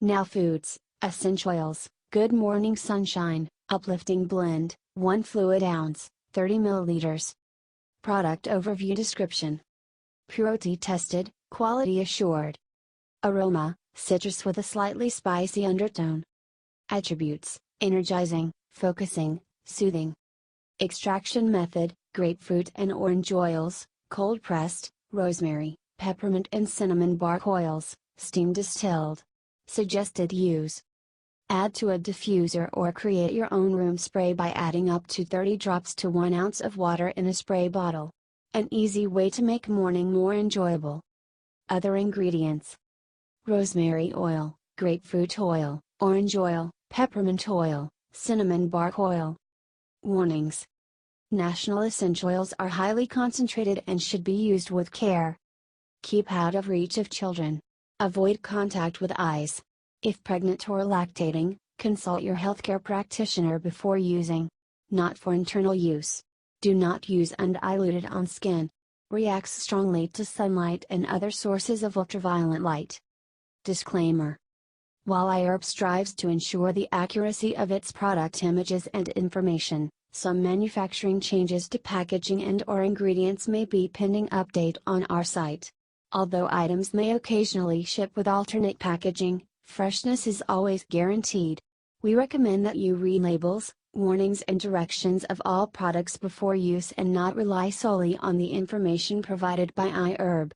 Now foods, essential oils, Good Morning Sunshine, Uplifting Blend, 1 fluid ounce, 30 milliliters. Product Overview Description. Purity tested, quality assured. Aroma, citrus with a slightly spicy undertone. Attributes, energizing, focusing, soothing. Extraction method, grapefruit and orange oils, cold pressed, rosemary, peppermint and cinnamon bark oils, steam distilled. Suggested use. Add to a diffuser or create your own room spray by adding up to 30 drops to 1 ounce of water in a spray bottle. An easy way to make morning more enjoyable. Other ingredients: rosemary oil, grapefruit oil, orange oil, peppermint oil, cinnamon bark oil. Warnings. National essential oils are highly concentrated and should be used with care. Keep out of reach of children. Avoid contact with eyes. If pregnant or lactating, consult your healthcare practitioner before using. Not for internal use. Do not use undiluted on skin. Reacts strongly to sunlight and other sources of ultraviolet light. Disclaimer. While iHerb strives to ensure the accuracy of its product images and information, some manufacturing changes to packaging and/or ingredients may be pending update on our site. Although items may occasionally ship with alternate packaging, freshness is always guaranteed. We recommend that you read labels, warnings and directions of all products before use and not rely solely on the information provided by iHerb.